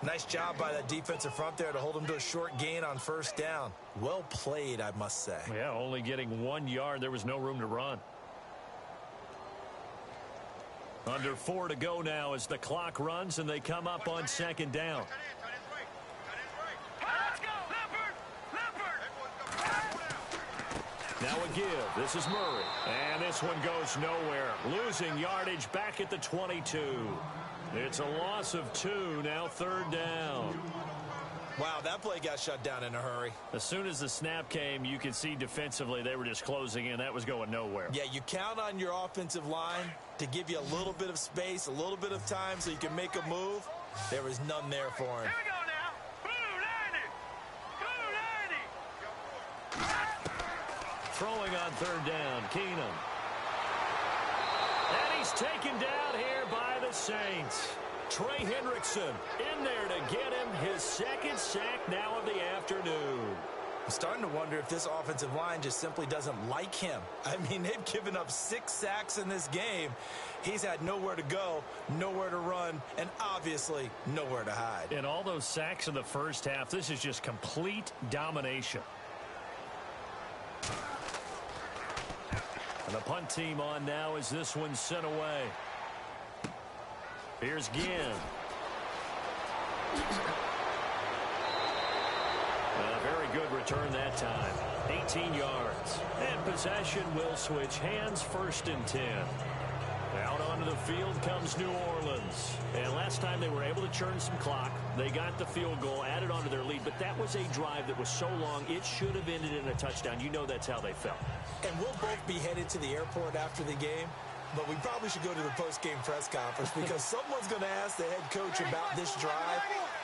Nice job by that defensive front there to hold him to a short gain on first down. Well played, I must say. Yeah, only getting 1 yard. There was no room to run. Under 4 to go now as the clock runs and they come up on second down. Now a give. This is Murray. And this one goes nowhere. Losing yardage back at the 22. It's a loss of 2. Now third down. Wow, that play got shut down in a hurry. As soon as the snap came, you could see defensively they were just closing in. That was going nowhere. Yeah, you count on your offensive line to give you a little bit of space, a little bit of time so you can make a move. There was none there for him. Here we go now. Throwing on third down, Keenum. And he's taken down here by the Saints. Trey Hendrickson in there to get him his second sack now of the afternoon. I'm starting to wonder if this offensive line just simply doesn't like him. I mean, they've given up 6 sacks in this game. He's had nowhere to go, nowhere to run, and obviously nowhere to hide. And all those sacks in the first half, this is just complete domination. And the punt team on now as this one's sent away. Here's Ginn. A very good return that time. 18 yards. And possession will switch hands, 1st and 10. Out onto the field comes New Orleans. And last time they were able to churn some clock. They got the field goal, added onto their lead. But that was a drive that was so long, it should have ended in a touchdown. You know that's how they felt. And we'll both be headed to the airport after the game. But we probably should go to the post-game press conference because someone's going to ask the head coach about this drive,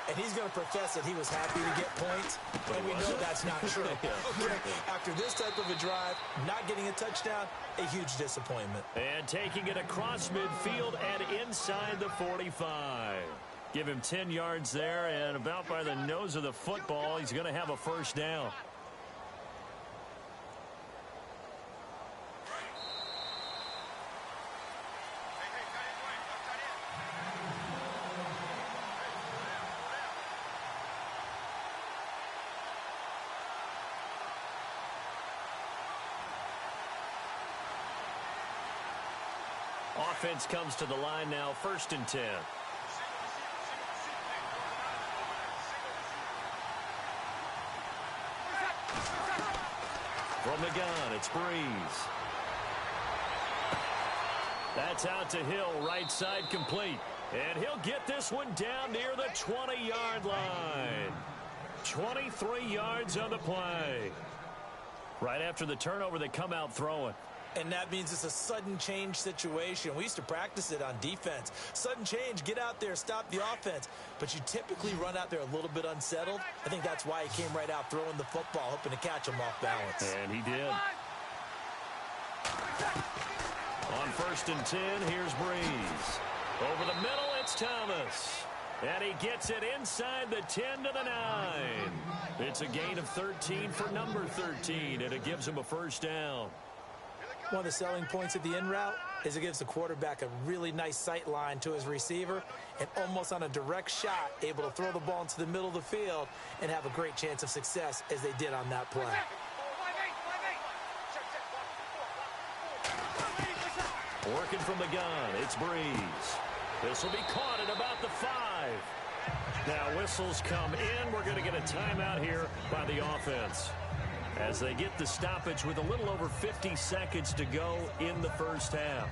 and he's going to profess that he was happy to get points, and we know that's not true. Okay. After this type of a drive, not getting a touchdown, a huge disappointment. And taking it across midfield and inside the 45. Give him 10 yards there, and about by the nose of the football, he's going to have a first down. Offense comes to the line now, 1st and 10. From the gun, it's Breeze. That's out to Hill, right side complete. And he'll get this one down near the 20-yard line. 23 yards on the play. Right after the turnover, they come out throwing. And that means it's a sudden change situation. We used to practice it on defense. Sudden change, get out there, stop the offense. But you typically run out there a little bit unsettled. I think that's why he came right out throwing the football, hoping to catch him off balance. And he did. On 1st and 10, here's Breeze. Over the middle, it's Thomas. And he gets it inside the 10 to the 9. It's a gain of 13 for number 13, and it gives him a first down. One of the selling points of the in route is it gives the quarterback a really nice sight line to his receiver and almost on a direct shot able to throw the ball into the middle of the field and have a great chance of success as they did on that play. Working from the gun, it's Breeze. This will be caught at about the 5. Now whistles come in. We're going to get a timeout here by the offense as they get the stoppage with a little over 50 seconds to go in the first half.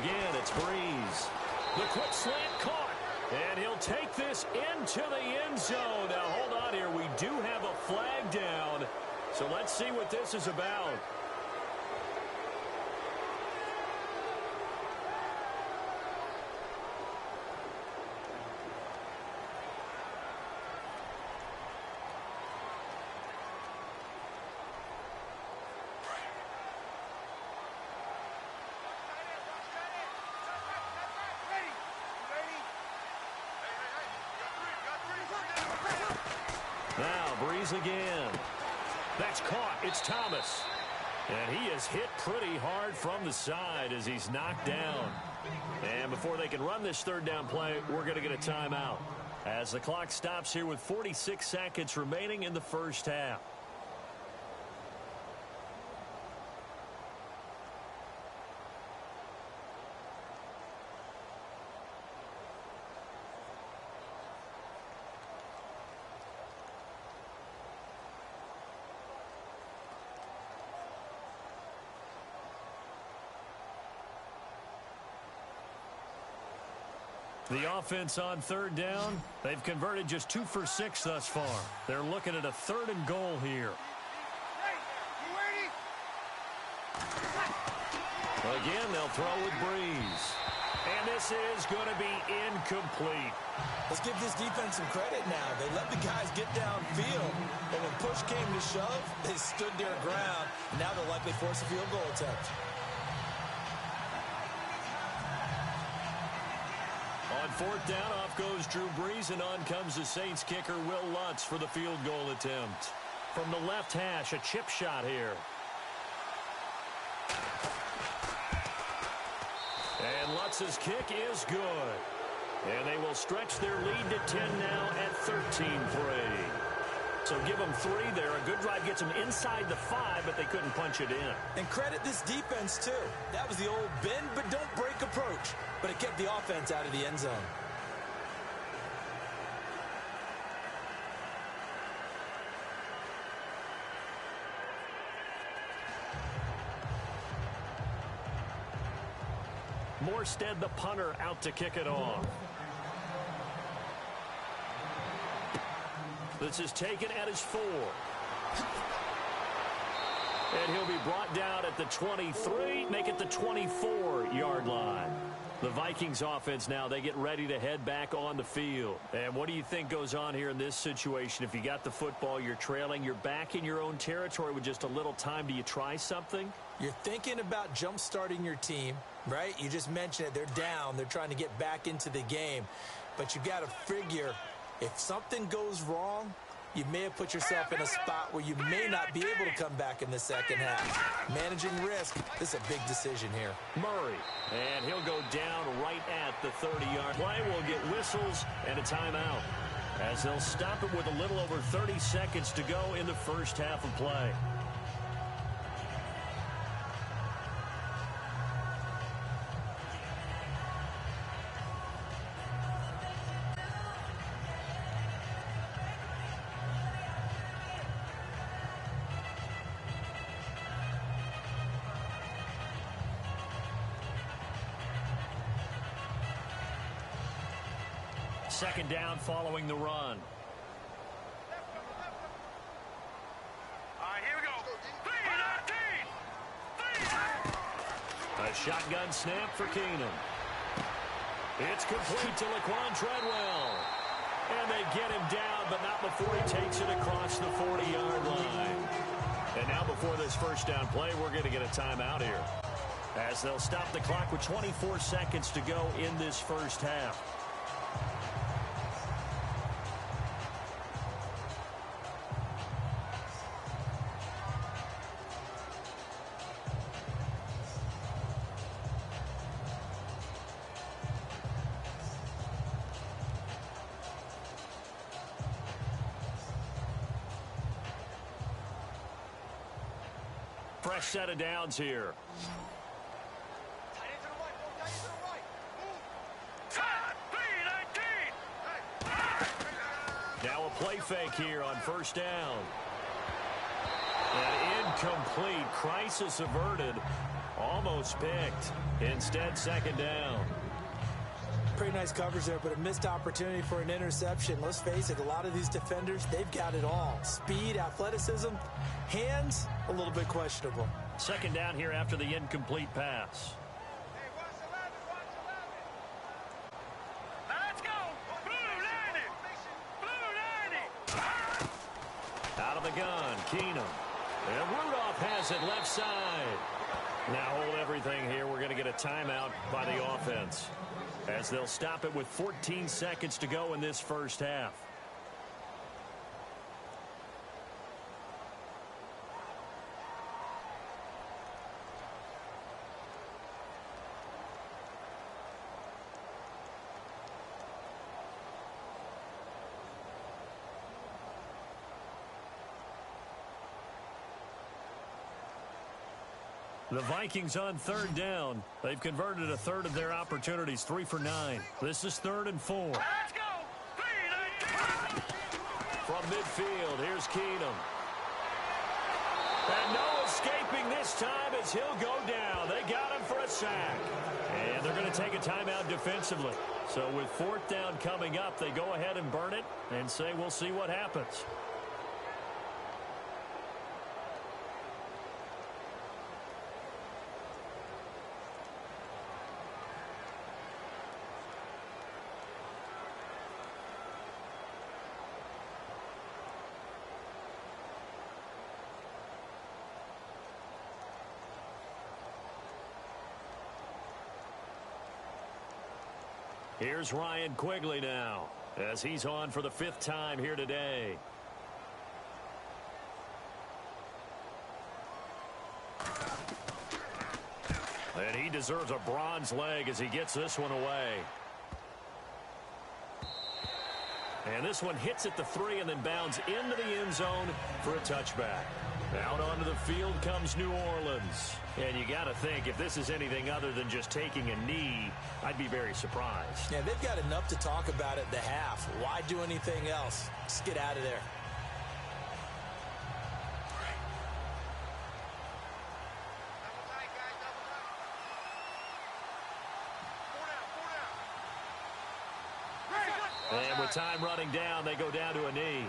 Again, it's Breeze. The quick slant caught. And he'll take this into the end zone. Now, hold on here. We do have a flag down. So let's see what this is about. Now Breeze again. That's caught. It's Thomas. And he is hit pretty hard from the side as he's knocked down. And before they can run this third down play, we're going to get a timeout as the clock stops here with 46 seconds remaining in the first half. The offense on third down, they've converted just 2 for 6 thus far. They're looking at a 3rd and goal here. Again, they'll throw with Breeze. And this is going to be incomplete. Let's give this defense some credit now. They let the guys get downfield. And when push came to shove, they stood their ground. Now they'll likely force a field goal attempt. On 4th down, off goes Drew Brees, and on comes the Saints kicker, Will Lutz, for the field goal attempt. From the left hash, a chip shot here. And Lutz's kick is good. And they will stretch their lead to 10 now at 13-3. So give them 3 there. A good drive gets them inside the 5, but they couldn't punch it in. And credit this defense, too. That was the old bend but don't break approach. But it kept the offense out of the end zone. Morstead, the punter, out to kick it off. This is taken at his 4. And he'll be brought down at the 23, make it the 24-yard line. The Vikings offense now, they get ready to head back on the field. And what do you think goes on here in this situation? If you got the football, you're trailing, you're back in your own territory with just a little time. Do you try something? You're thinking about jump-starting your team, right? You just mentioned it. They're down. They're trying to get back into the game. But you got to figure, if something goes wrong, you may have put yourself in a spot where you may not be able to come back in the second half. Managing risk, this is a big decision here. Murray, and he'll go down right at the 30-yard line. We'll get whistles and a timeout as they'll stop it with a little over 30 seconds to go in the first half of play. Second down following the run. Here we go. A shotgun snap for Keenum. It's complete to Laquan Treadwell. And they get him down, but not before he takes it across the 40-yard line. And now before this first down play, we're going to get a timeout here, as they'll stop the clock with 24 seconds to go in this first half. Fresh set of downs here. Now a play fake here on first down. And incomplete. Crisis averted. Almost picked. Instead, second down. Pretty nice coverage there, but a missed opportunity for an interception. Let's face it, a lot of these defenders, they've got it all. Speed, athleticism, hands, a little bit questionable. Second down here after the incomplete pass. Let's go. Blue 90. Out of the gun, Keenum. And Rudolph has it left side. Now hold everything here. We're going to get a timeout by the offense, as they'll stop it with 14 seconds to go in this first half. The Vikings on third down. They've converted a third of their opportunities, 3 for 9. This is 3rd and 4. Let's go. From midfield, here's Keenum. And no escaping this time as he'll go down. They got him for a sack. And they're going to take a timeout defensively. So with 4th down coming up, they go ahead and burn it and say we'll see what happens. Here's Ryan Quigley now as he's on for the 5th time here today. And he deserves a bronze leg as he gets this one away. And this one hits at the 3 and then bounds into the end zone for a touchback. Out onto the field comes New Orleans. And you got to think, if this is anything other than just taking a knee, I'd be very surprised. Yeah, they've got enough to talk about at the half. Why do anything else? Just get out of there. And with time running down, they go down to a knee.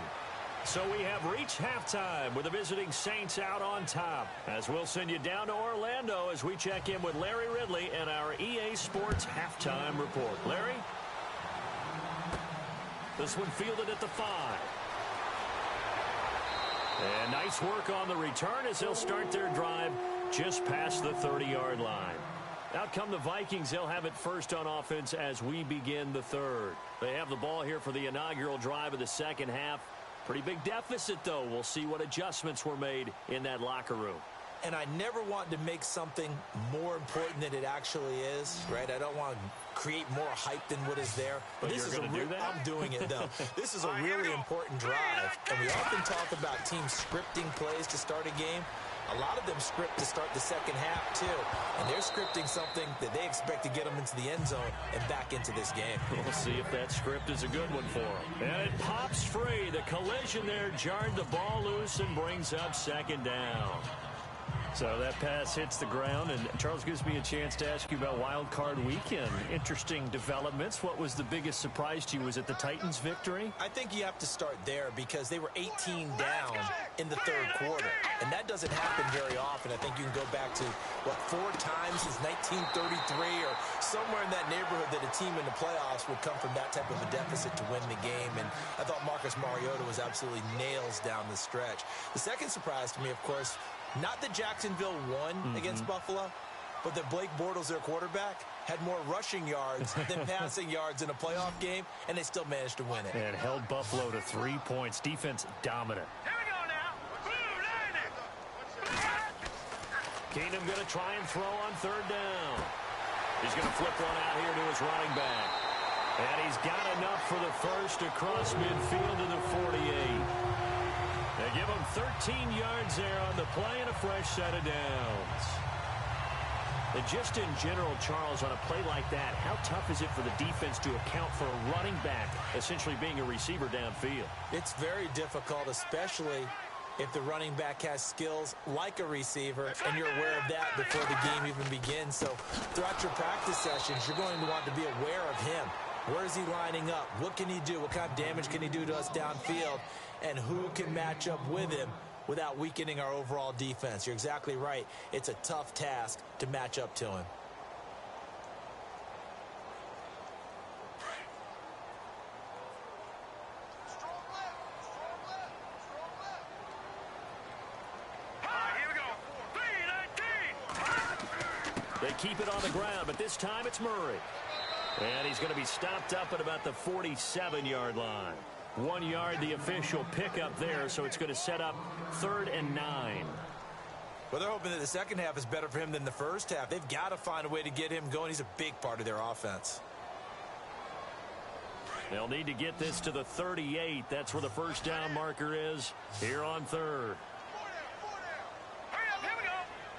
So we have reached halftime with the visiting Saints out on top. As we'll send you down to Orlando as we check in with Larry Ridley and our EA Sports Halftime Report. Larry? This one fielded at the 5. And nice work on the return as they'll start their drive just past the 30-yard line. Out come the Vikings. They'll have it first on offense as we begin the 3rd. They have the ball here for the inaugural drive of the 2nd half. Pretty big deficit, though. We'll see what adjustments were made in that locker room. And I never want to make something more important than it actually is, right? I don't want to create more hype than what is there. But this is do that? I'm doing it, though. This is a really important drive. And we often talk about teams scripting plays to start a game. A lot of them script to start the 2nd half, too. And they're scripting something that they expect to get them into the end zone and back into this game. We'll see if that script is a good one for them. And it pops free. The collision there jarred the ball loose and brings up 2nd down. So that pass hits the ground, and Charles gives me a chance to ask you about Wild Card Weekend. Interesting developments. What was the biggest surprise to you? Was it the Titans' victory? I think you have to start there because they were 18 down in the 3rd quarter, and that doesn't happen very often. I think you can go back to, 4 times since 1933 or somewhere in that neighborhood that a team in the playoffs would come from that type of a deficit to win the game, and I thought Marcus Mariota was absolutely nails down the stretch. The second surprise to me, of course, not that Jacksonville won against Buffalo, but that Blake Bortles, their quarterback, had more rushing yards than passing yards in a playoff game, and they still managed to win it. And held Buffalo to 3 points. Defense dominant. Here we go now. Keenum going to try and throw on 3rd down. He's going to flip one out here to his running back. And he's got enough for the first across midfield to the 48. They give him 13 yards there on the play and a fresh set of downs. And just in general, Charles, on a play like that, how tough is it for the defense to account for a running back essentially being a receiver downfield? It's very difficult, especially if the running back has skills like a receiver, and you're aware of that before the game even begins. So throughout your practice sessions, you're going to want to be aware of him. Where is he lining up? What can he do? What kind of damage can he do to us downfield? And who can match up with him without weakening our overall defense? You're exactly right. It's a tough task to match up to him. Here we go. 3-19. They keep it on the ground, but this time it's Murray. And he's going to be stopped up at about the 47-yard line. 1 yard, the official pickup there, so it's going to set up 3rd and 9. Well, they're hoping that the second half is better for him than the first half. They've got to find a way to get him going. He's a big part of their offense. They'll need to get this to the 38. That's where the first down marker is here on 3rd. Hurry up, here we go.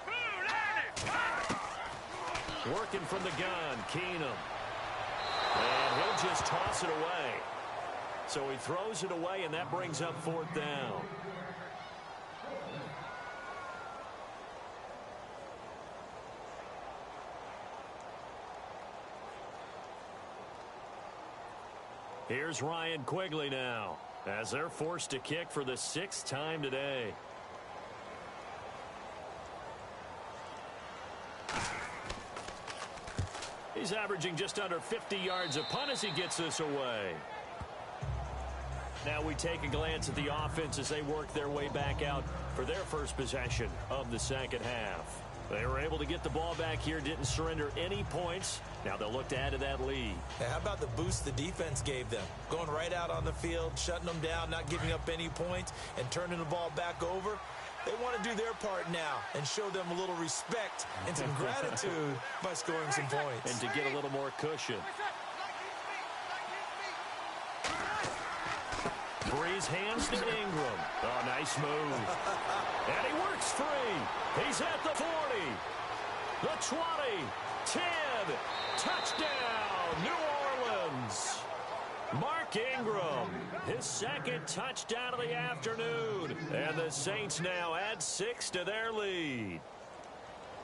Blue, line it. Working from the gun, Keenum. And he'll just toss it away. So he throws it away, and that brings up 4th down. Here's Ryan Quigley now, as they're forced to kick for the 6th time today. He's averaging just under 50 yards a punt as he gets this away. Now we take a glance at the offense as they work their way back out for their first possession of the second half. They were able to get the ball back here, didn't surrender any points. Now they'll look to add to that lead. Now, how about the boost the defense gave them? Going right out on the field, shutting them down, not giving up any points, and turning the ball back over. They want to do their part now and show them a little respect and some gratitude by scoring some points. And to get a little more cushion. Breeze hands to Ingram. Oh, nice move. And he works free. He's at the 40. The 20. 10. Touchdown, New Orleans. Mark Ingram, his 2nd touchdown of the afternoon. And the Saints now add 6 to their lead.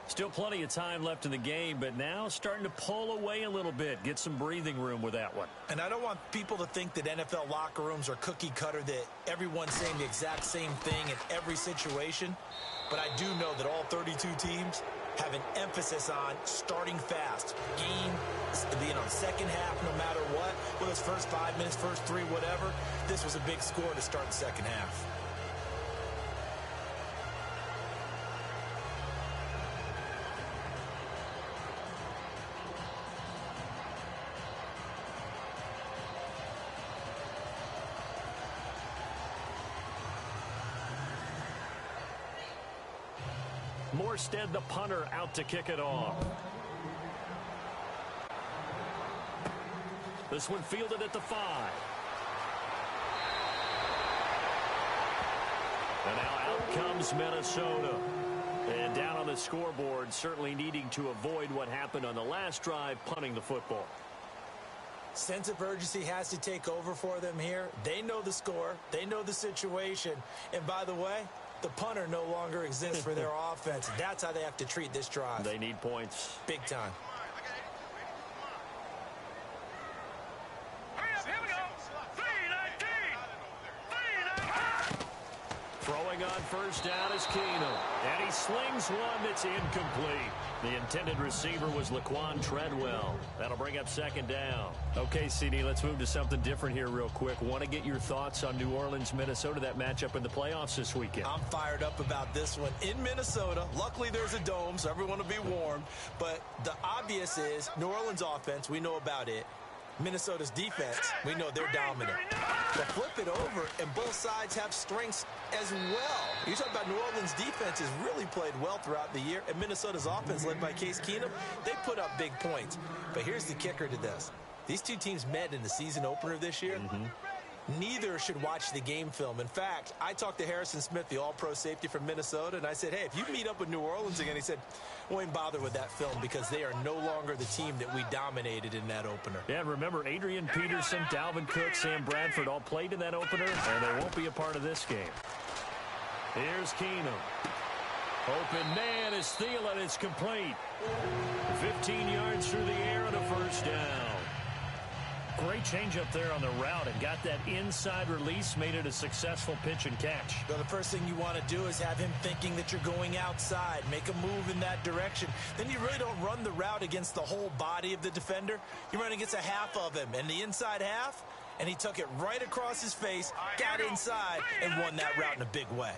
Still plenty of time left in the game, but now starting to pull away a little bit. Get some breathing room with that one. And I don't want people to think that NFL locker rooms are cookie cutter, that everyone's saying the exact same thing in every situation. But I do know that all 32 teams have an emphasis on starting fast. Game being on second half no matter what. Whether it's first 5 minutes, first 3, whatever. This was a big score to start the second half. Morstead, the punter, out to kick it off. This one fielded at the 5. And now out comes Minnesota. And down on the scoreboard, certainly needing to avoid what happened on the last drive, punting the football. Sense of urgency has to take over for them here. They know the score. They know the situation. And by the way, the punter no longer exists for their offense. That's how they have to treat this drive. They need points. Big time. Here we go. 3-19. Throwing on first down is Keenum. And he slings one that's incomplete. The intended receiver was Laquan Treadwell. That'll bring up 2nd down. Okay, CD, let's move to something different here real quick. Want to get your thoughts on New Orleans, Minnesota, that matchup in the playoffs this weekend. I'm fired up about this one. In Minnesota, luckily there's a dome, so everyone will be warm. But the obvious is New Orleans offense, we know about it. Minnesota's defense, we know they're dominant. But flip it over, and both sides have strengths as well. You talk about New Orleans' defense has really played well throughout the year, and Minnesota's offense, led by Case Keenum, they put up big points. But here's the kicker to this. These two teams met in the season opener this year. Neither should watch the game film. In fact, I talked to Harrison Smith, the all-pro safety from Minnesota, and I said, hey, if you meet up with New Orleans again, he said, we won't bother with that film because they are no longer the team that we dominated in that opener. Yeah, remember, Adrian Peterson, Dalvin Cook, Sam Bradford all played in that opener, and they won't be a part of this game. Here's Keenum. Open man is Thielen. It's complete. 15 yards through the air and a first down. Great change up there on the route and got that inside release, made it a successful pitch and catch. So the first thing you want to do is have him thinking that you're going outside, make a move in that direction. Then you really don't run the route against the whole body of the defender. You run against a half of him, and the inside half, and he took it right across his face, got inside, and won that route in a big way.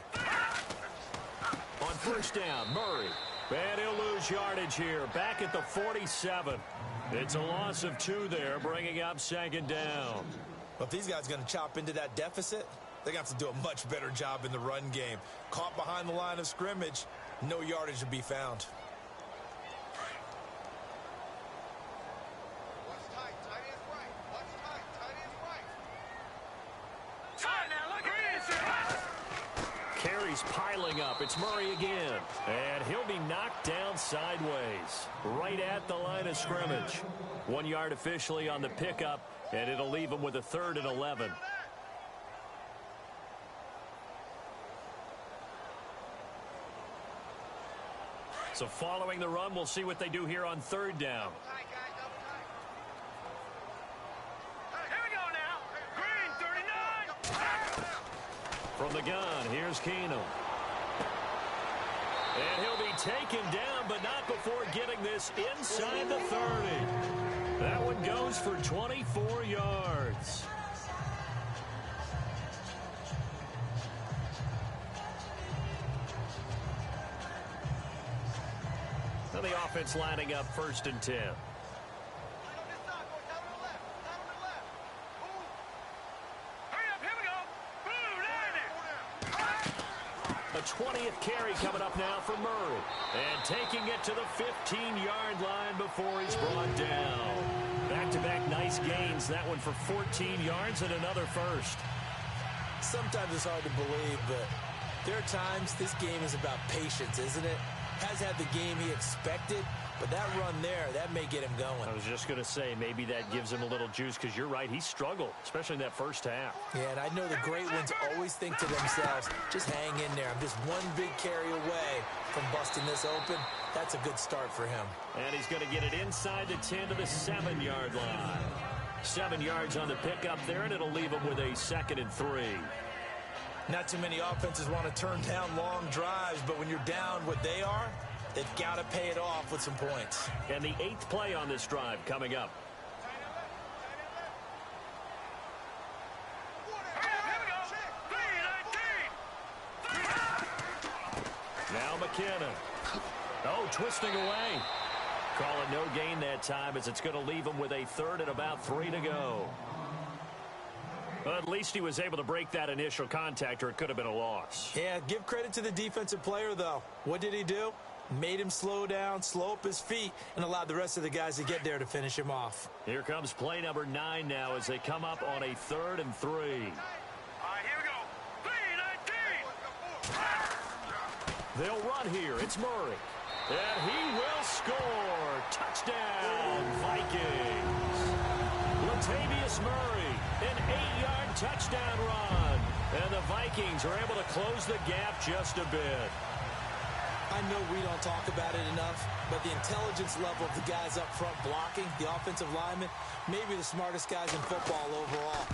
On first down, Murray. And he'll lose yardage here, back at the 47. It's a loss of 2 there, bringing up 2nd down. Well, if these guys are going to chop into that deficit, they're going to have to do a much better job in the run game. Caught behind the line of scrimmage, no yardage to be found. What's tight? Tight is right. What's tight? Tight is right. Tight now. Look at this. Carry he's piling up. It's Murray again. And he'll be knocked down sideways, right at the line of scrimmage. 1 yard officially on the pickup, and it'll leave him with a 3rd and 11. So following the run, we'll see what they do here on 3rd down. From the gun, here's Keenum. And he'll be taken down, but not before getting this inside the 30. That one goes for 24 yards. Now the offense lining up 1st and 10. A 20th carry coming up now for Murray. And taking it to the 15-yard line before he's brought down. Back-to-back nice gains. That one for 14 yards and another first. Sometimes it's hard to believe, but there are times this game is about patience, isn't it? Has had the game he expected, but that run there, that may get him going. I was just going to say, maybe that gives him a little juice, because you're right, he struggled, especially in that first half. Yeah, and I know the great ones always think to themselves, just hang in there. I'm just one big carry away from busting this open. That's a good start for him. And he's going to get it inside the 10 to the 7-yard line. 7 yards on the pickup there, and it'll leave him with a 2nd and 3. Not too many offenses want to turn down long drives, but when you're down what they are, they've got to pay it off with some points. And the 8th play on this drive coming up. Now McKinnon. Oh, twisting away. Call it no gain that time, as it's going to leave him with a 3rd and about 3 to go. But at least he was able to break that initial contact, or it could have been a loss. Yeah, give credit to the defensive player, though. What did he do? Made him slow down, slow up his feet, and allowed the rest of the guys to get there to finish him off. Here comes play number 9 now as they come up on a 3rd and 3. All right, here we go. 3-19. They'll run here. It's Murray. And he will score. Touchdown, Vikings. Latavius Murray, an 8-yard touchdown run. And the Vikings are able to close the gap just a bit. I know we don't talk about it enough, but the intelligence level of the guys up front blocking, the offensive linemen, maybe the smartest guys in football overall.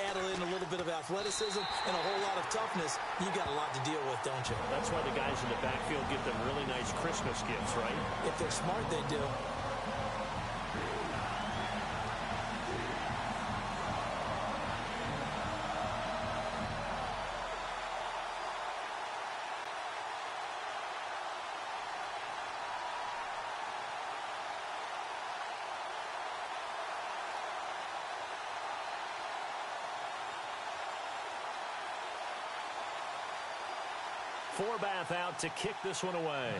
Add in a little bit of athleticism and a whole lot of toughness, you got a lot to deal with, don't you? That's why the guys in the backfield get them really nice Christmas gifts, right? If they're smart, they do. Forbath out to kick this one away.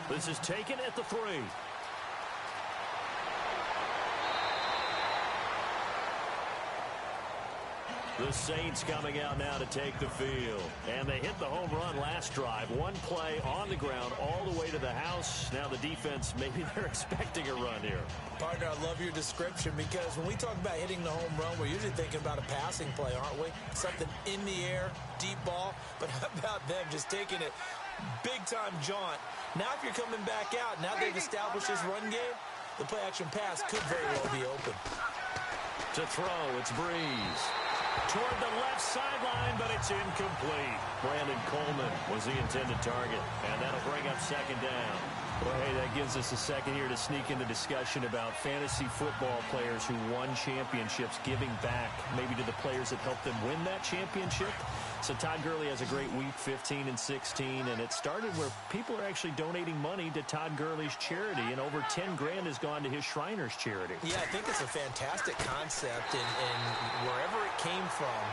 This is taken at the 3. The Saints coming out now to take the field. And they hit the home run last drive. One play on the ground all the way to the house. Now the defense, maybe they're expecting a run here. Partner, I love your description, because when we talk about hitting the home run, we're usually thinking about a passing play, aren't we? Something in the air, deep ball. But how about them just taking it big-time jaunt? Now if you're coming back out, now they've established this run game, the play-action pass could very well be open. To throw, it's Breeze. Toward the left sideline, but it's incomplete. Brandon Coleman was the intended target, and that'll bring up 2nd down. Well, hey, that gives us a second here to sneak in the discussion about fantasy football players who won championships, giving back maybe to the players that helped them win that championship. So Todd Gurley has a great week, 15 and 16, and it started where people are actually donating money to Todd Gurley's charity, and over 10 grand has gone to his Shriners charity. Yeah, I think it's a fantastic concept, and wherever it came from,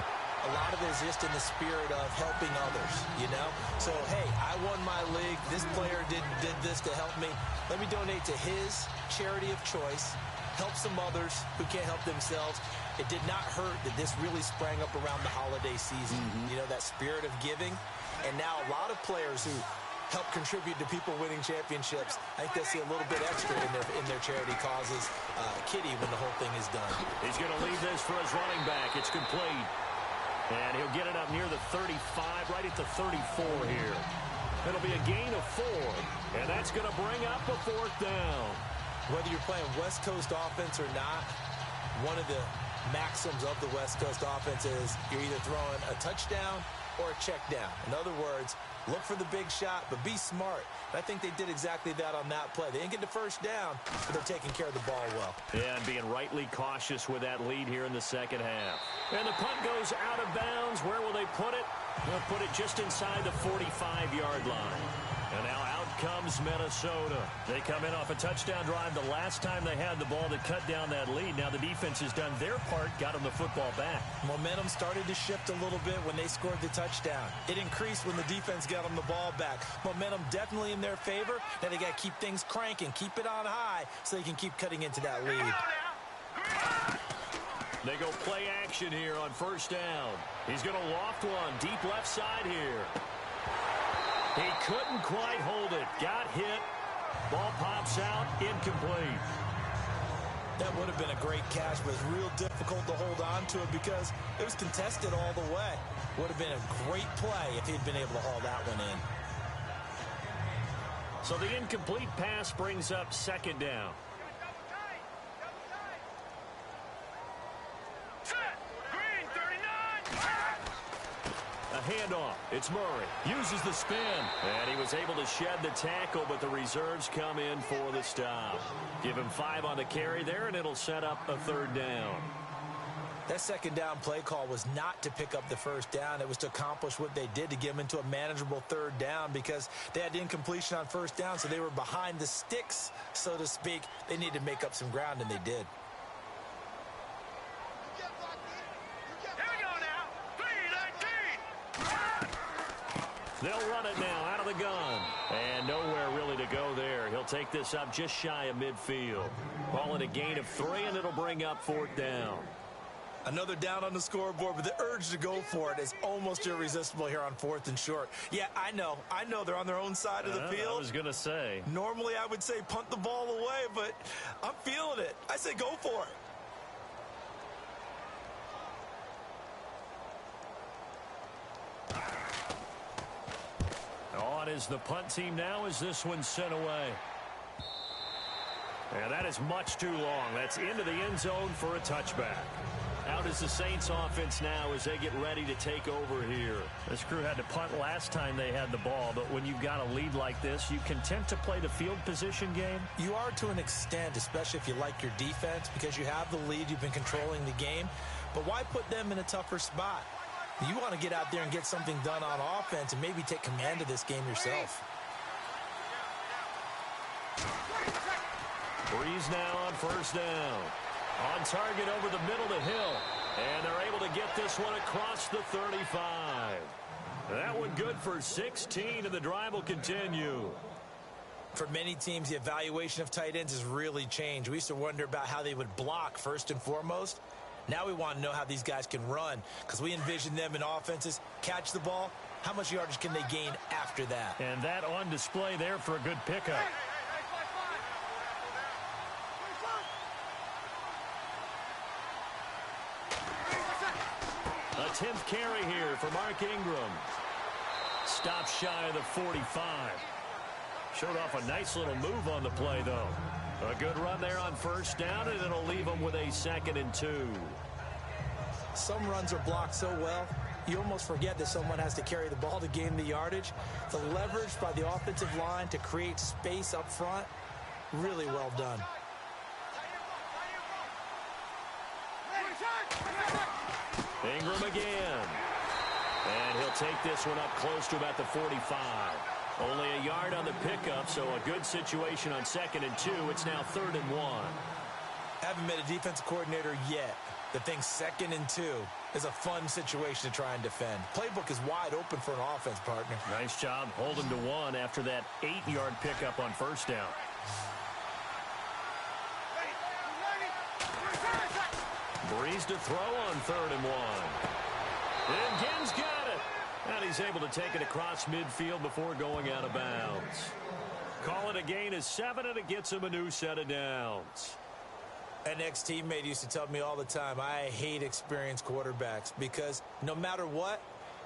a lot of it is just in the spirit of helping others, you know? So, hey, I won my league. This player did this to help me. Let me donate to his charity of choice, help some others who can't help themselves. It did not hurt that this really sprang up around the holiday season. You know, that spirit of giving. And now a lot of players who help contribute to people winning championships, I think they'll see a little bit extra in their charity causes kitty when the whole thing is done. He's going to leave this for his running back. It's complete. And he'll get it up near the 35, right at the 34 here. It'll be a gain of 4, and that's going to bring up a 4th down. Whether you're playing West Coast offense or not, one of the maxims of the West Coast offense is you're either throwing a touchdown or a check down. In other words, look for the big shot, but be smart. And I think they did exactly that on that play. They didn't get the first down, but they're taking care of the ball well. Yeah, and being rightly cautious with that lead here in the second half. And the punt goes out of bounds. Where will they put it? They'll put it just inside the 45-yard line. And now out comes Minnesota. They come in off a touchdown drive the last time they had the ball to cut down that lead. Now the defense has done their part, got them the football back. Momentum started to shift a little bit when they scored the touchdown. It increased when the defense got them the ball back. Momentum definitely in their favor. Now they got to keep things cranking, keep it on high so they can keep cutting into that lead. They go play action here on 1st down. He's going to loft one deep left side here. He couldn't quite hold it. Got hit. Ball pops out. Incomplete. That would have been a great catch, but it's real difficult to hold on to it because it was contested all the way. Would have been a great play if he'd been able to haul that one in. So the incomplete pass brings up 2nd down. A handoff. It's Murray. Uses the spin. And he was able to shed the tackle, but the reserves come in for the stop. Give him 5 on the carry there, and it'll set up a 3rd down. That 2nd down play call was not to pick up the 1st down. It was to accomplish what they did, to get them into a manageable 3rd down because they had incompletion on 1st down, so they were behind the sticks, so to speak. They needed to make up some ground, and they did. They'll run it now out of the gun. And nowhere really to go there. He'll take this up just shy of midfield. Call it a gain of 3, and it'll bring up 4th down. Another down on the scoreboard, but the urge to go for it is almost irresistible here on 4th and short. Yeah, I know they're on their own side of the field. I was going to say. Normally I would say punt the ball away, but I'm feeling it. I say go for it. On is the punt team now as this one's sent away. And that is much too long. That's into the end zone for a touchback. Out is the Saints offense now as they get ready to take over here. This crew had to punt last time they had the ball, but when you've got a lead like this, you content to play the field position game? You are to an extent, especially if you like your defense, because you have the lead, you've been controlling the game. But why put them in a tougher spot? You want to get out there and get something done on offense and maybe take command of this game yourself. Breeze now on 1st down. On target over the middle to Hill. And they're able to get this one across the 35. That one good for 16, and the drive will continue. For many teams, the evaluation of tight ends has really changed. We used to wonder about how they would block first and foremost. Now we want to know how these guys can run because we envision them in offenses, catch the ball. How much yardage can they gain after that? And that on display there for a good pickup. A 10th carry here for Mark Ingram. Stop shy of the 45. Showed off a nice little move on the play, though. A good run there on 1st down, and it'll leave them with a 2nd and 2. Some runs are blocked so well, you almost forget that someone has to carry the ball to gain the yardage. The leverage by the offensive line to create space up front, really well done. Ingram again. And he'll take this one up close to about the 45. Only a yard on the pickup, so a good situation on 2nd and 2. It's now 3rd and 1. Haven't met a defensive coordinator yet that thinks 2nd and 2 is a fun situation to try and defend. Playbook is wide open for an offense, partner. Nice job holding to 1 after that 8-yard pickup on 1st down. Breeze to throw on 3rd and 1. And Ginn's got it. And he's able to take it across midfield before going out of bounds. Call it a gain of 7, and it gets him a new set of downs. An ex-teammate used to tell me all the time, I hate experienced quarterbacks because no matter what,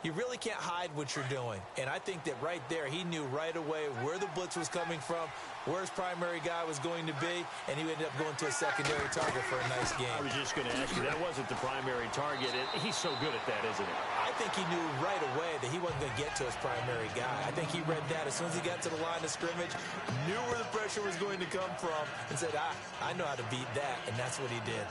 you really can't hide what you're doing. And I think that right there, he knew right away where the blitz was coming from, where his primary guy was going to be, and he ended up going to a secondary target for a nice game. I was just going to ask you, that wasn't the primary target. He's so good at that, isn't he? I think he knew right away that he wasn't going to get to his primary guy. I think he read that as soon as he got to the line of scrimmage, knew where the pressure was going to come from, and said, I know how to beat that, and that's what he did.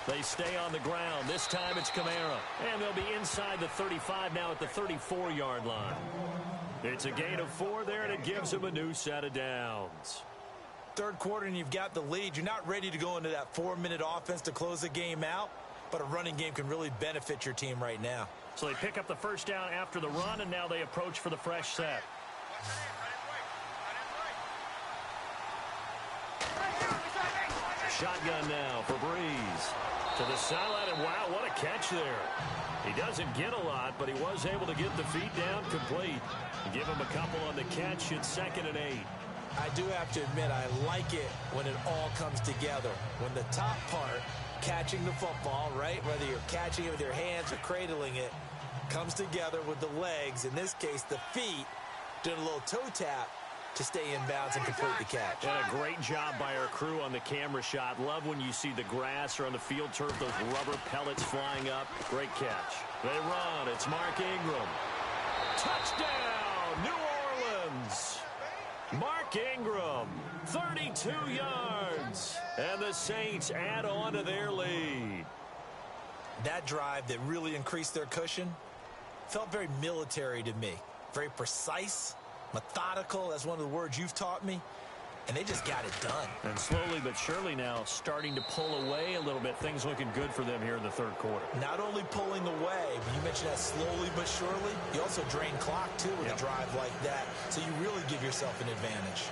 They stay on the ground. This time it's Kamara. And they'll be inside the 35 now at the 34-yard line. It's a gain of 4 there, and it gives them a new set of downs. Third quarter, and you've got the lead. You're not ready to go into that 4-minute offense to close the game out, but a running game can really benefit your team right now. So they pick up the first down after the run, and now they approach for the fresh set. Shotgun now for Breeze. To the sideline, and wow, what a catch there. He doesn't get a lot, but he was able to get the feet down complete. Give him a couple on the catch. It's 2nd and 8. I do have to admit, I like it when it all comes together. When the top part, catching the football, right, whether you're catching it with your hands or cradling it, comes together with the legs, in this case the feet, doing a little toe tap to stay in bounds and complete the catch. And a great job by our crew on the camera shot. Love when you see the grass or on the field turf, those rubber pellets flying up. Great catch. They run. It's Mark Ingram. Touchdown, New Orleans. Mark Ingram, 32 yards. And the Saints add on to their lead. That drive that really increased their cushion felt very military to me. Very precise, methodical. That's one of the words you've taught me. And they just got it done. And slowly but surely now starting to pull away a little bit. Things looking good for them here in the third quarter. Not only pulling away, but you mentioned that slowly but surely. You also drain clock, too, with a drive like that. So you really give yourself an advantage.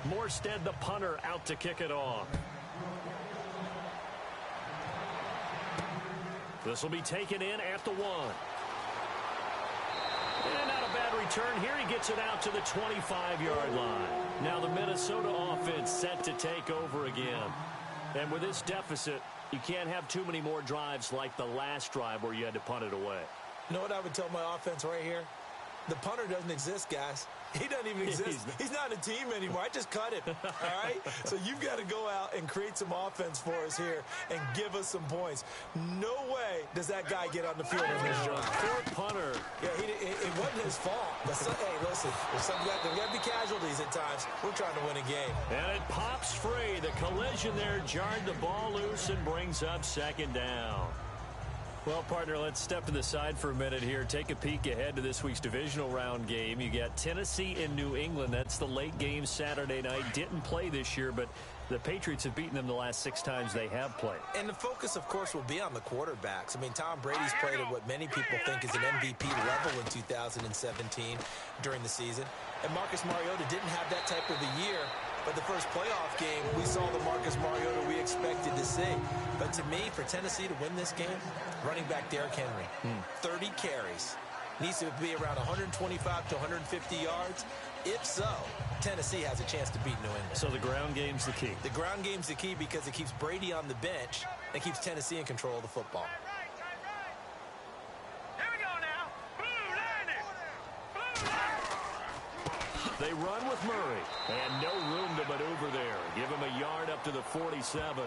Morstead, the punter, out to kick it off. This will be taken in at the 1. And not a bad return here. He gets it out to the 25-yard line. Now the Minnesota offense set to take over again. And with this deficit, you can't have too many more drives like the last drive where you had to punt it away. You know what I would tell my offense right here? The punter doesn't exist, guys. He doesn't even exist. He's not a team anymore. I just cut him, all right? So you've got to go out and create some offense for us here and give us some points. No way does that guy get on the field in this drive. Fourth punter. Yeah, it wasn't his fault. But hey, listen, there's got to be casualties at times. We're trying to win a game. And it pops free. The collision there jarred the ball loose and brings up 2nd down. Well, partner, let's step to the side for a minute here. Take a peek ahead to this week's divisional round game. You got Tennessee and New England. That's the late game Saturday night. Didn't play this year, but the Patriots have beaten them the last 6 times they have played. And the focus, of course, will be on the quarterbacks. I mean, Tom Brady's played at what many people think is an MVP level in 2017 during the season. And Marcus Mariota didn't have that type of a year. But the first playoff game, we saw the Marcus Mariota we expected to see. But to me, for Tennessee to win this game, running back Derrick Henry, 30 carries. Needs to be around 125 to 150 yards. If so, Tennessee has a chance to beat New England. So the ground game's the key. The ground game's the key because it keeps Brady on the bench and keeps Tennessee in control of the football. Here we go now. They run with Murray. And no room to maneuver there. Give him a yard up to the 47.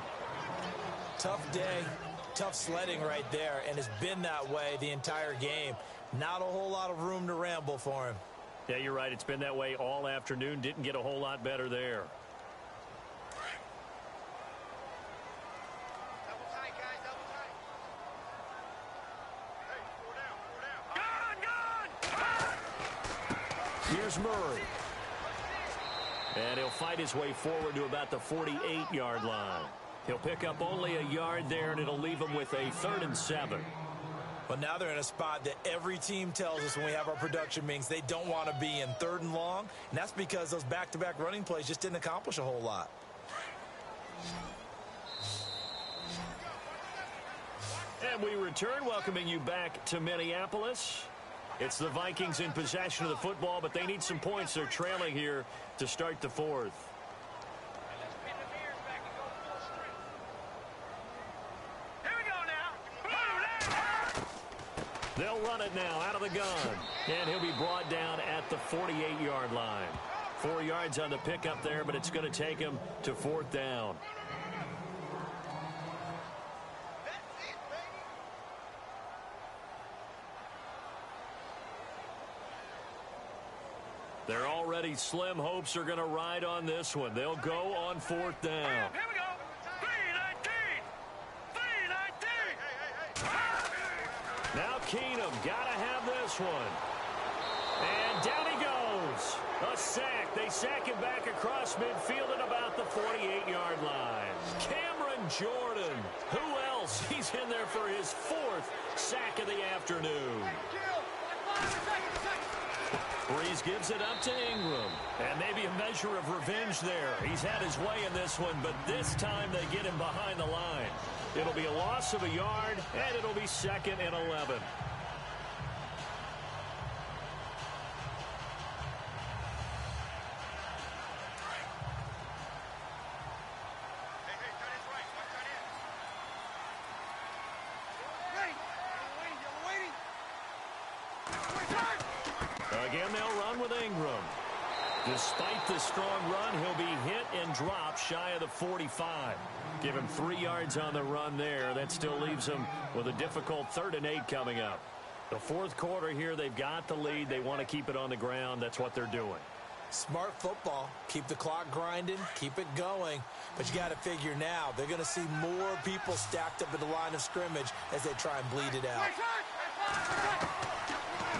Tough day, tough sledding right there, and it's been that way the entire game. Not a whole lot of room to ramble for him. Yeah, you're right. It's been that way all afternoon. Didn't get a whole lot better there. Double tight, guys, double tight. Hey, 4 down, 4 down. Here's Murray. And he'll fight his way forward to about the 48-yard line. He'll pick up only a yard there, and it'll leave him with a 3rd and 7. But now they're in a spot that every team tells us when we have our production meetings they don't want to be in, 3rd and long. And that's because those back-to-back running plays just didn't accomplish a whole lot. And we return, welcoming you back to Minneapolis. It's the Vikings in possession of the football, but they need some points. They're trailing here to start the 4th. Here we go now. They'll run it now out of the gun. And he'll be brought down at the 48-yard line. 4 yards on the pickup there, but it's going to take him to 4th down. They're already slim hopes are going to ride on this one. They'll go on 4th down. Here we go. 3-19. 3-19. Now Keenum got to have this one. And down he goes. A sack. They sack him back across midfield at about the 48-yard line. Cameron Jordan. Who else? He's in there for his 4th sack of the afternoon. Breeze gives it up to Ingram. And maybe a measure of revenge there. He's had his way in this one, but this time they get him behind the line. It'll be a loss of a yard, and it'll be 2nd and 11. Again, they'll run with Ingram. Despite the strong run, he'll be hit and dropped shy of the 45. Give him 3 yards on the run there. That still leaves him with a difficult 3rd and 8 coming up. The 4th quarter here, they've got the lead. They want to keep it on the ground. That's what they're doing. Smart football. Keep the clock grinding. Keep it going. But you got to figure now, they're going to see more people stacked up at the line of scrimmage as they try and bleed it out.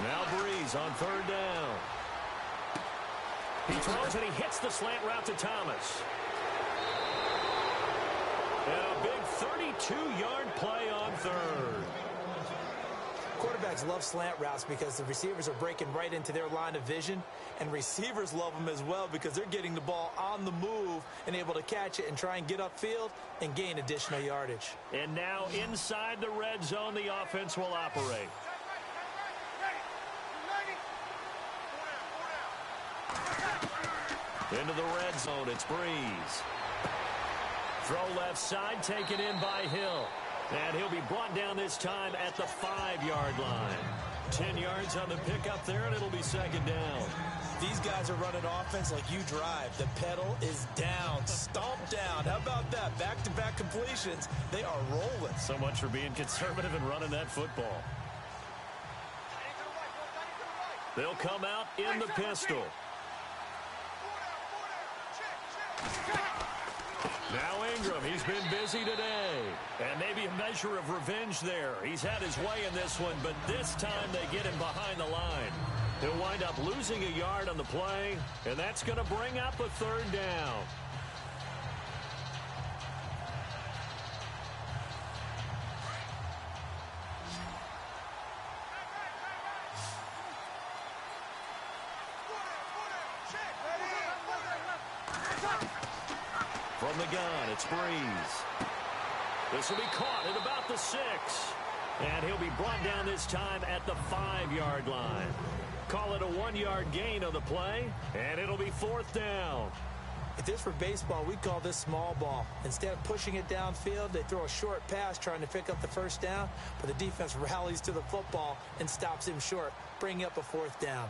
Now Breeze on 3rd down. He throws and he hits the slant route to Thomas. And a big 32-yard play on 3rd. Quarterbacks love slant routes because the receivers are breaking right into their line of vision, and receivers love them as well because they're getting the ball on the move and able to catch it and try and get upfield and gain additional yardage. And now inside the red zone, the offense will operate. Into the red zone, it's Breeze. Throw left side, taken in by Hill. And he'll be brought down this time at the 5-yard line. 10 yards on the pickup there, and it'll be 2nd down. These guys are running offense like you drive. The pedal is down, stomped down. How about that? Back-to-back completions. They are rolling. So much for being conservative and running that football. They'll come out in the pistol. Now Ingram, he's been busy today. And maybe a measure of revenge there. He's had his way in this one, but this time they get him behind the line. He'll wind up losing a yard on the play, and that's going to bring up a 3rd down. From the gun, it's Breeze. This will be caught at about the 6. And he'll be brought down this time at the 5-yard line. Call it a 1-yard gain on the play, and it'll be 4th down. If this were baseball, we'd call this small ball. Instead of pushing it downfield, they throw a short pass trying to pick up the 1st down, but the defense rallies to the football and stops him short, bringing up a 4th down.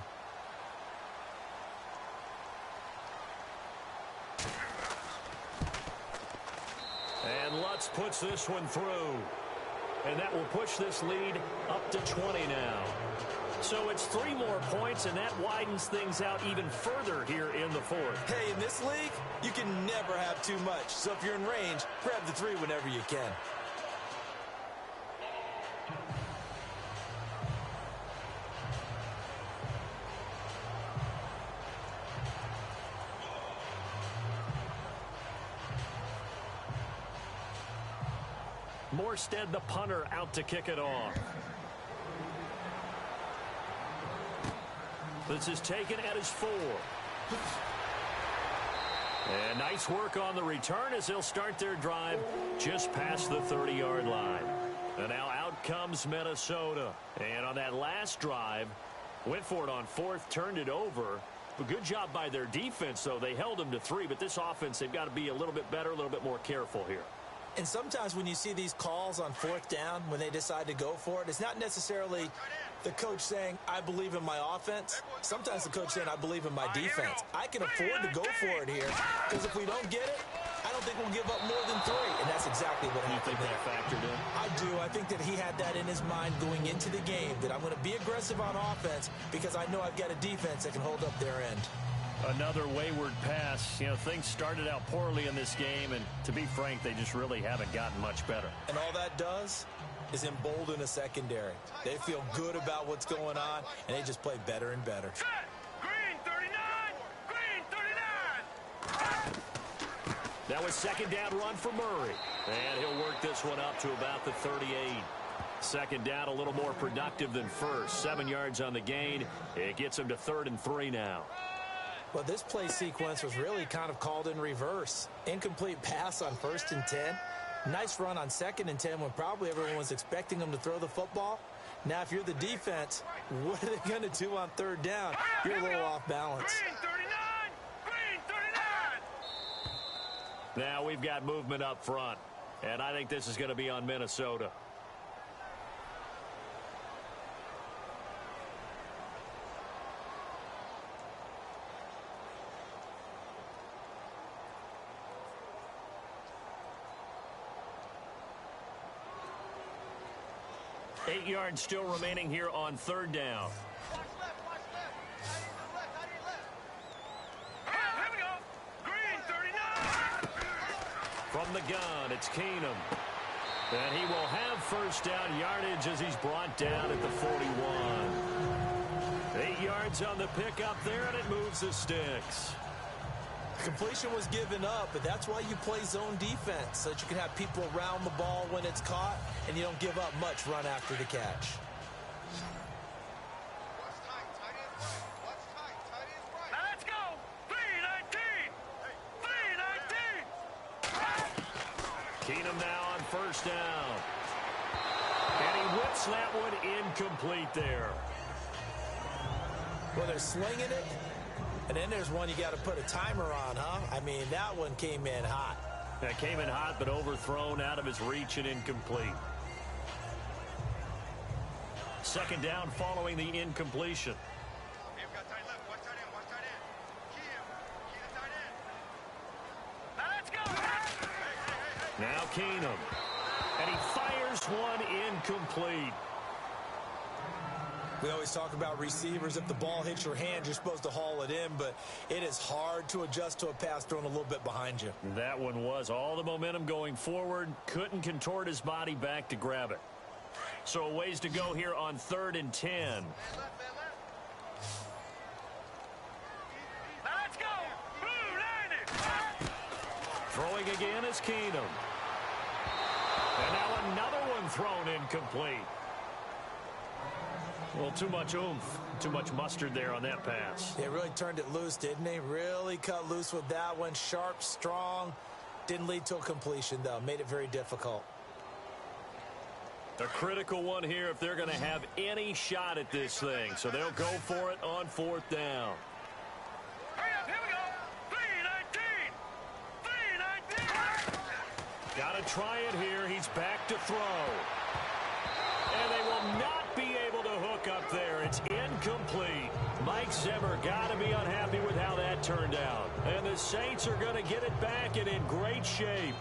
And Lutz puts this one through. And that will push this lead up to 20 now. So it's 3 more points, and that widens things out even further here in the fourth. Hey, in this league, you can never have too much. So if you're in range, grab the 3 whenever you can. Morstead, the punter, out to kick it off. This is taken at his 4. And nice work on the return as they'll start their drive just past the 30-yard line. And now out comes Minnesota. And on that last drive, went for it on 4th, turned it over. A good job by their defense, though. They held them to 3, but this offense, they've got to be a little bit better, a little bit more careful here. And sometimes when you see these calls on 4th down, when they decide to go for it, it's not necessarily the coach saying, I believe in my offense. Sometimes the coach saying, I believe in my defense. I can afford to go for it here, because if we don't get it, I don't think we'll give up more than 3. And that's exactly what happened. You think that factored in? I do. I think that he had that in his mind going into the game, that I'm going to be aggressive on offense because I know I've got a defense that can hold up their end. Another wayward pass. You know, things started out poorly in this game, and to be frank, they just really haven't gotten much better. And all that does is embolden a secondary. They feel good about what's going on, and they just play better and better. Set. Green 39. Green 39. That was 2nd down run for Murray. And he'll work this one up to about the 38. 2nd down, a little more productive than 1st. 7 yards on the gain. It gets him to 3rd and 3 now. Well, this play sequence was really kind of called in reverse. Incomplete pass on 1st and 10. Nice run on 2nd and 10 when probably everyone was expecting them to throw the football. Now, if you're the defense, what are they going to do on 3rd down? You're a little off balance. Green 39. Green 39. Now we've got movement up front, and I think this is going to be on Minnesota. Eight yards still remaining here on 3rd down. Watch left. Watch left. I need left. Here we go. Green 39. From the gun, it's Keenum. And he will have 1st down yardage as he's brought down at the 41. 8 yards on the pickup there, and it moves the sticks. Completion was given up, but that's why you play zone defense, so that you can have people around the ball when it's caught, and you don't give up much run after the catch. Now let's go. 319. 319. Keenum now on 1st down. And he whips that one incomplete there. Well, they're slinging it, and then there's one you got to put a timer on, huh? I mean, that one came in hot. That came in hot, but overthrown out of his reach and incomplete. 2nd down following the incompletion. They've got tight left. Watch tight end. Watch tight end. Keenum. Key to tight end. Now let's go. Now Keenum. And he fires one incomplete. We always talk about receivers. If the ball hits your hand, you're supposed to haul it in, but it is hard to adjust to a pass thrown a little bit behind you. That one was all the momentum going forward. Couldn't contort his body back to grab it. So a ways to go here on 3rd and 10. Man left. Now let's go. Blue 90. Throwing again is Keenum. And now another one thrown incomplete. Well, too much oomph, too much mustard there on that pass. They really turned it loose, didn't they? Really cut loose with that one. Sharp, strong. Didn't lead to a completion, though. Made it very difficult. A critical one here if they're going to have any shot at this thing. So they'll go for it on 4th down. Hurry up. Here we go. 319. 319. Got to try it here. He's back to throw. And they will not be able to hook up there. It's incomplete. Mike Zimmer got to be unhappy with how that turned out. And the Saints are going to get it back and in great shape.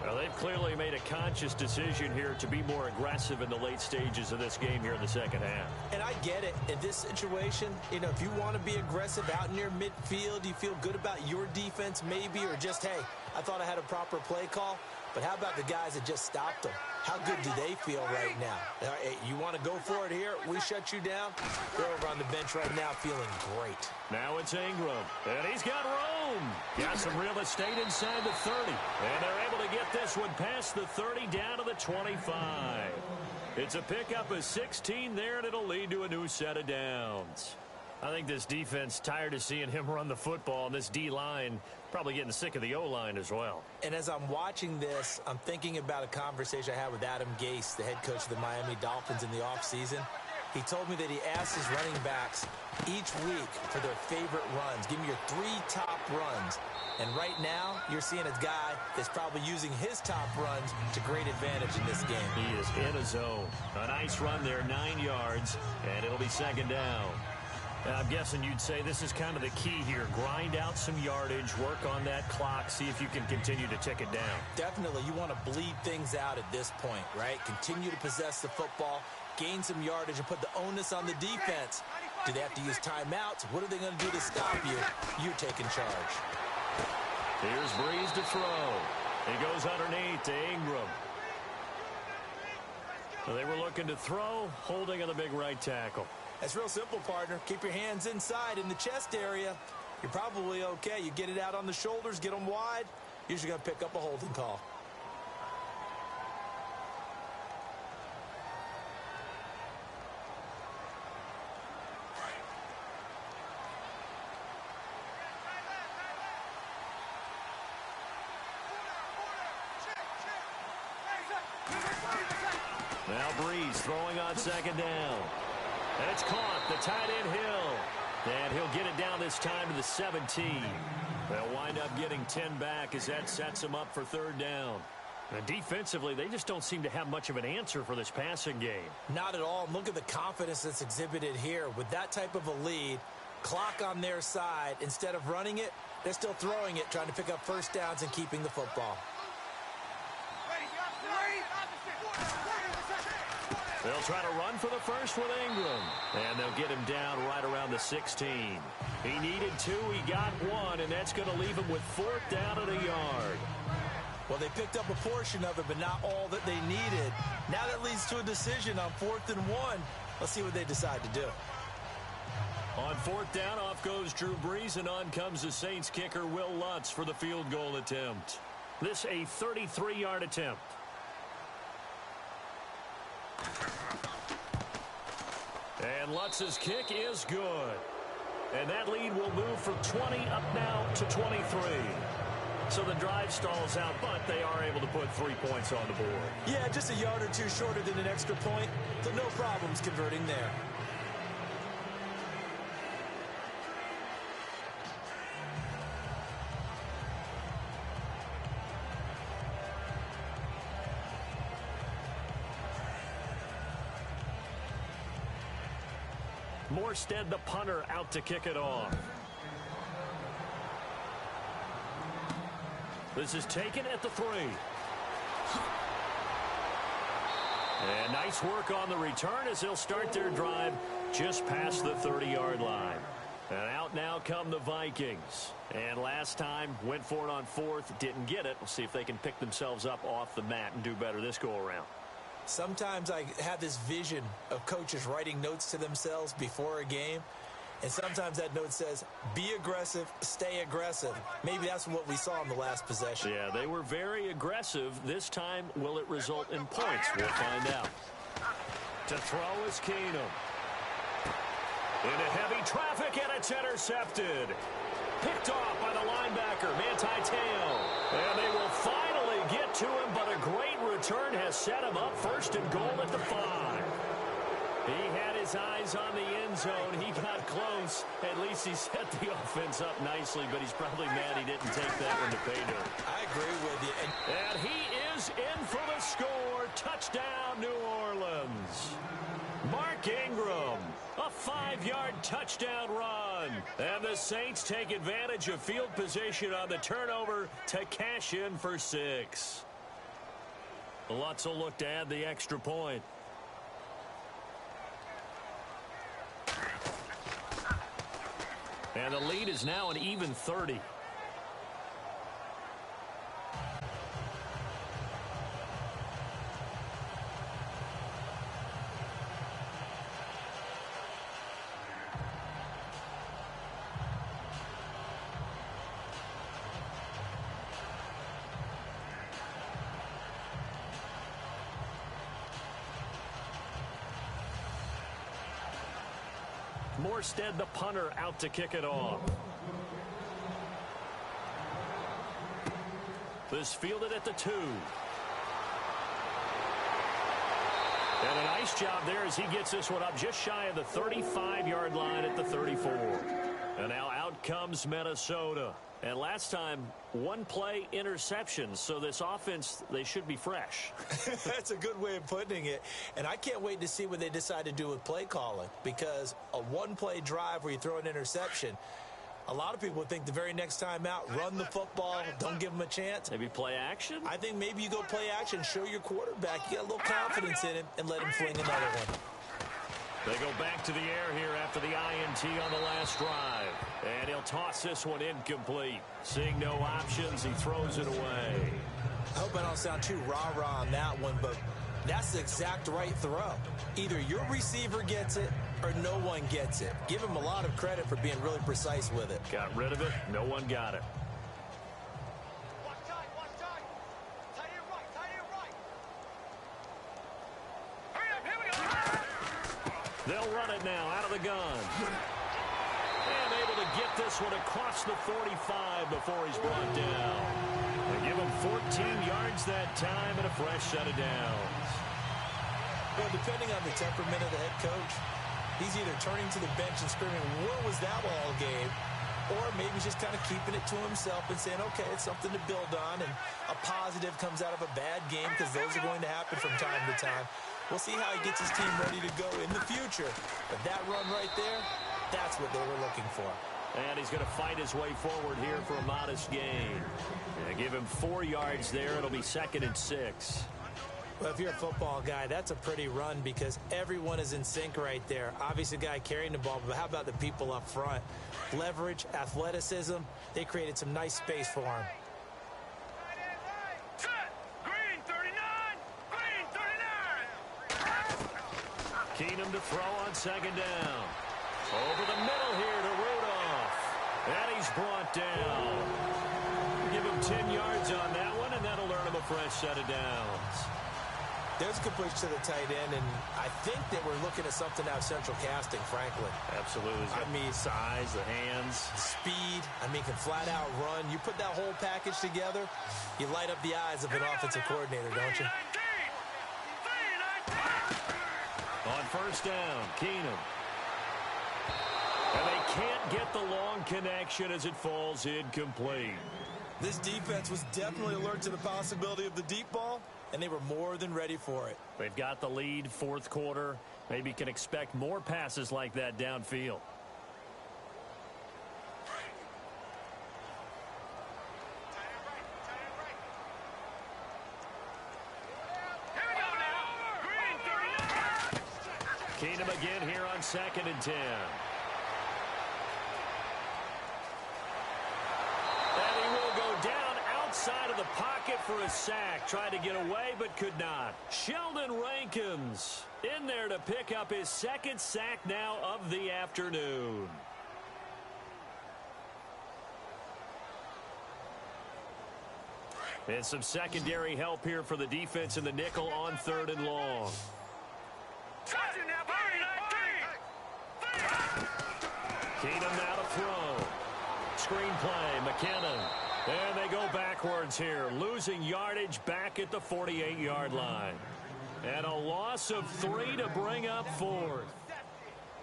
Well, they've clearly made a conscious decision here to be more aggressive in the late stages of this game here in the second half. And I get it. In this situation, you know, if you want to be aggressive out near midfield, you feel good about your defense maybe, or just, hey, I thought I had a proper play call. But how about the guys that just stopped them? How good do they feel right now? Hey, you want to go for it here? We shut you down? They're over on the bench right now feeling great. Now it's Ingram, and he's got room. Got some real estate inside the 30. And they're able to get this one past the 30 down to the 25. It's a pickup of 16 there, and it'll lead to a new set of downs. I think this defense tired of seeing him run the football, and this D-line probably getting sick of the O-line as well. And as I'm watching this, I'm thinking about a conversation I had with Adam Gase, the head coach of the Miami Dolphins in the offseason. He told me that he asked his running backs each week for their favorite runs. Give me your 3 top runs. And right now, you're seeing a guy that's probably using his top runs to great advantage in this game. He is in a zone. A nice run there, 9 yards, and it'll be second down. I'm guessing you'd say this is kind of the key here. Grind out some yardage, work on that clock, see if you can continue to tick it down. Definitely. You want to bleed things out at this point, right? Continue to possess the football, gain some yardage, and put the onus on the defense. Do they have to use timeouts? What are they going to do to stop you? You're taking charge. Here's Breeze to throw. He goes underneath to Ingram. So they were looking to throw, holding on the big right tackle. That's real simple, partner. Keep your hands inside in the chest area. You're probably okay. You get it out on the shoulders, get them wide. Usually going to pick up a holding call. Now Breeze throwing on second down. And it's caught, the tight end Hill. And he'll get it down this time to the 17. They'll wind up getting 10 back as that sets them up for third down. And defensively, they just don't seem to have much of an answer for this passing game. Not at all. Look at the confidence that's exhibited here. With that type of a lead, clock on their side, instead of running it, they're still throwing it, trying to pick up first downs and keeping the football. They'll try to run for the first with Ingram. And they'll get him down right around the 16. He needed 2, he got 1, and that's going to leave him with 4th down and a yard. Well, they picked up a portion of it, but not all that they needed. Now that leads to a decision on 4th and 1. Let's see what they decide to do. On 4th down, off goes Drew Brees, and on comes the Saints kicker, Will Lutz, for the field goal attempt. This a 33-yard attempt. And Lutz's kick is good. And that lead will move from 20 up now to 23. So the drive stalls out, but they are able to put 3 points on the board. Yeah, just a yard or two shorter than an extra point, so no problems converting there. Morstead, the punter, out to kick it off. This is taken at the 3. And nice work on the return as they'll start their drive just past the 30-yard line. And out now come the Vikings. And last time, went for it on 4th, didn't get it. We'll see if they can pick themselves up off the mat and do better this go-around. Sometimes I have this vision of coaches writing notes to themselves before a game, and sometimes that note says, be aggressive, stay aggressive. Maybe that's what we saw in the last possession. Yeah, they were very aggressive. This time, will it result in points? We'll find out. To throw is Keenum. Into heavy traffic, and it's intercepted. Picked off by the linebacker, Manti Te'o. And they will finally get to him, but a great return has set him up 1st and goal at the 5. He had his eyes on the end zone. He got close. At least he set the offense up nicely, but he's probably mad he didn't take that one to pay dirt. I agree with you. And he is in for the score. Touchdown, New Orleans. Mark Ingram, a 5-yard touchdown run. And the Saints take advantage of field position on the turnover to cash in for 6. Lutz will look to add the extra point. And the lead is now an even 30. Morstead, the punter, out to kick it off. This fielded at the 2. And a nice job there as he gets this one up just shy of the 35-yard line at the 34. And now out comes Minnesota. And last time, one play interception. So this offense, they should be fresh. That's a good way of putting it. And I can't wait to see what they decide to do with play calling. Because a one-play drive where you throw an interception, a lot of people think the very next time out, run the football, don't give them a chance. Maybe play action? I think maybe you go play action, show your quarterback, you got a little confidence in him, and let him fling another one. They go back to the air here after the INT on the last drive. And he'll toss this one incomplete. Seeing no options, he throws it away. I hope I don't sound too rah-rah on that one, but that's the exact right throw. Either your receiver gets it or no one gets it. Give him a lot of credit for being really precise with it. Got rid of it. No one got it. Watch time, watch time. Tight end right, tight end right. Hurry up, here we go. They'll run it now out of the gun. And able to get this one across the 45 before he's brought down. They give him 14 yards that time and a fresh set of downs. Well, depending on the temperament of the head coach, he's either turning to the bench and screaming, "What was that all game?" Or maybe he's just kind of keeping it to himself and saying, okay, it's something to build on, and a positive comes out of a bad game because those are going to happen from time to time. We'll see how he gets his team ready to go in the future. But that run right there, that's what they were looking for. And he's going to fight his way forward here for a modest gain. Give him 4 yards there. It'll be 2nd and 6. Well, if you're a football guy, that's a pretty run because everyone is in sync right there. Obviously, the guy carrying the ball, but how about the people up front? Leverage, athleticism, they created some nice space for him. Set. Green 39. Green 39. Keenum to throw on 2nd down. Over the middle here to Rudolph. And he's brought down. Give him 10 yards on that one, and that'll earn him a fresh set of downs. There's a good push to the tight end, and I think that we're looking at something out of central casting, frankly. Absolutely. I mean, size, the hands. Speed, I mean, can flat out run. You put that whole package together, you light up the eyes of an offensive coordinator, don't you? On 1st down, Keenum. And they can't get the long connection as it falls incomplete. This defense was definitely alert to the possibility of the deep ball, and they were more than ready for it. They've got the lead, 4th quarter. Maybe can expect more passes like that downfield. Keenum again here on 2nd and 10. And he will go down outside of the pocket for a sack. Tried to get away, but could not. Sheldon Rankins in there to pick up his 2nd sack now of the afternoon. And some secondary help here for the defense in the nickel on 3rd and long. Keenum now to throw. Screen play, McKinnon. And they go backwards here, losing yardage back at the 48-yard line. And a loss of 3 to bring up 4th.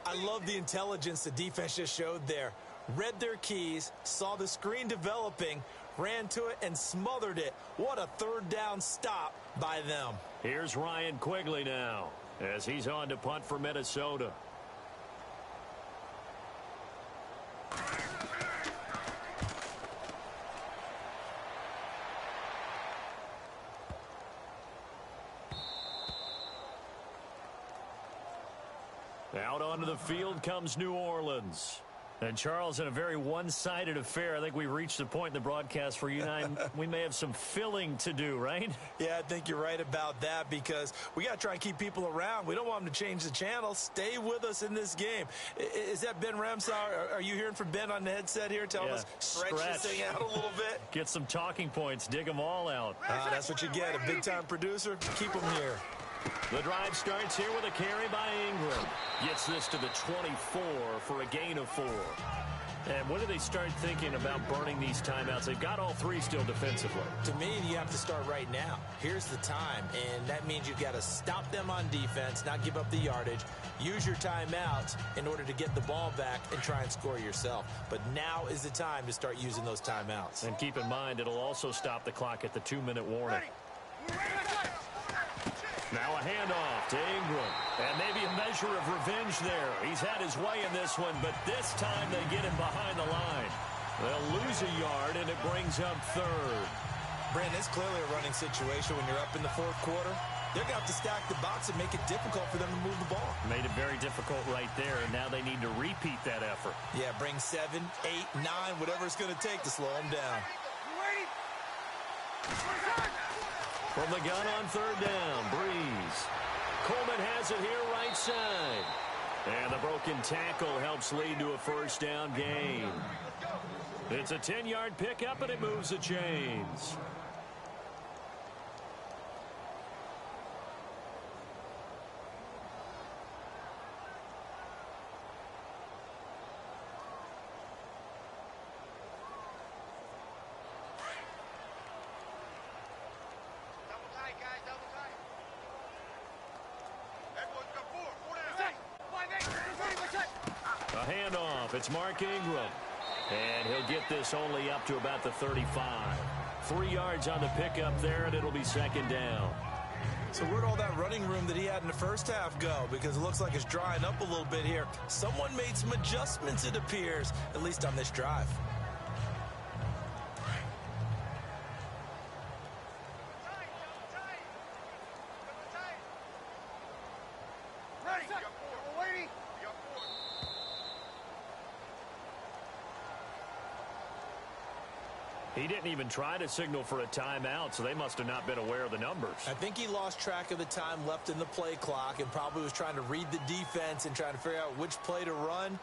I love the intelligence the defense just showed there. Read their keys, saw the screen developing, ran to it, and smothered it. What a 3rd down stop by them. Here's Ryan Quigley now as he's on to punt for Minnesota. Out onto the field comes New Orleans. And, Charles, in a very one-sided affair, I think we've reached the point in the broadcast where you and I, we may have some filling to do, right? Yeah, I think you're right about that because we got to try and keep people around. We don't want them to change the channel. Stay with us in this game. Is that Ben Ramsau? Are you hearing from Ben on the headset here telling us stretch this thing out a little bit? Get some talking points. Dig them all out. That's what you get. A big-time producer. Keep them here. The drive starts here with a carry by Ingram. Gets this to the 24 for a gain of 4. And when do they start thinking about burning these timeouts? They've got all 3 still defensively. To me, you have to start right now. Here's the time, and that means you've got to stop them on defense, not give up the yardage, use your timeouts in order to get the ball back and try and score yourself. But now is the time to start using those timeouts. And keep in mind, it'll also stop the clock at the 2-minute warning. Now a handoff to Ingram. And maybe a measure of revenge there. He's had his way in this one, but this time they get him behind the line. They'll lose a yard, and it brings up 3rd. Brandon, it's clearly a running situation when you're up in the 4th quarter. They're going to have to stack the box and make it difficult for them to move the ball. Made it very difficult right there, and now they need to repeat that effort. Yeah, bring 7, 8, 9, whatever it's going to take to slow them down. From the gun on 3rd down, Breeze. Coleman has it here right side. And the broken tackle helps lead to a 1st down gain. It's a 10-yard pickup, and it moves the chains. A handoff. It's Mark Ingram. And he'll get this only up to about the 35. 3 yards on the pickup there, and it'll be 2nd down. So where'd all that running room that he had in the first half go? Because it looks like it's drying up a little bit here. Someone made some adjustments, it appears, at least on this drive. He didn't even try to signal for a timeout, so they must have not been aware of the numbers. I think he lost track of the time left in the play clock and probably was trying to read the defense and trying to figure out which play to run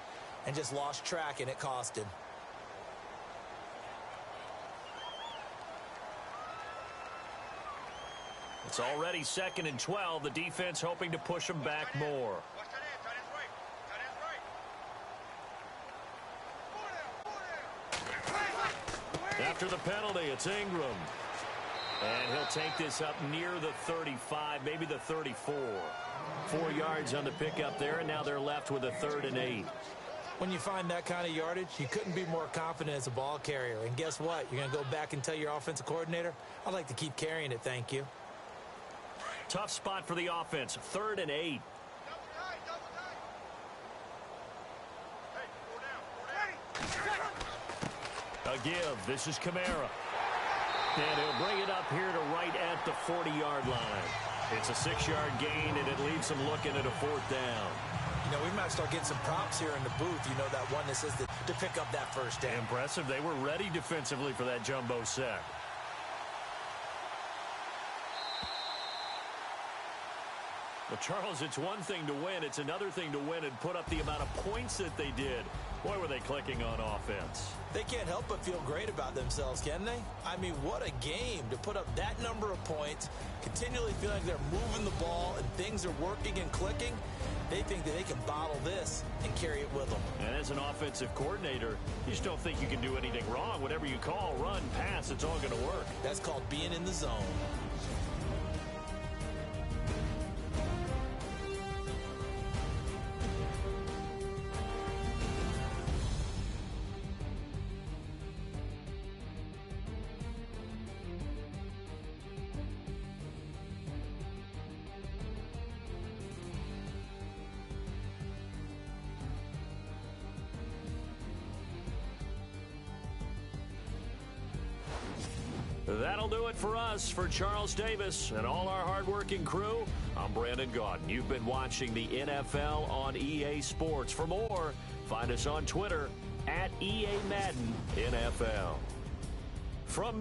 and just lost track, and it cost him. It's already 2nd and 12. The defense hoping to push them back more. After the penalty, it's Ingram. And he'll take this up near the 35, maybe the 34. 4 yards on the pickup there, and now they're left with a 3rd and 8. When you find that kind of yardage, you couldn't be more confident as a ball carrier. And guess what? You're going to go back and tell your offensive coordinator, I'd like to keep carrying it, thank you. Tough spot for the offense, 3rd and 8. A give. This is Kamara. And he'll bring it up here to right at the 40-yard line. It's a 6-yard gain, and it leaves them looking at a 4th down. You know, we might start getting some props here in the booth. You know, that one that says to pick up that 1st down. Impressive. They were ready defensively for that jumbo sack. Well, Charles, it's one thing to win. It's another thing to win and put up the amount of points that they did. Boy, were they clicking on offense. They can't help but feel great about themselves, can they? I mean, what a game to put up that number of points, continually feel like they're moving the ball and things are working and clicking. They think that they can bottle this and carry it with them. And as an offensive coordinator, you just don't think you can do anything wrong. Whatever you call, run, pass, it's all going to work. That's called being in the zone. That'll do it for us. For Charles Davis and all our hardworking crew, I'm Brandon Gaudin. You've been watching the NFL on EA Sports. For more, find us on Twitter @EA Madden NFL. From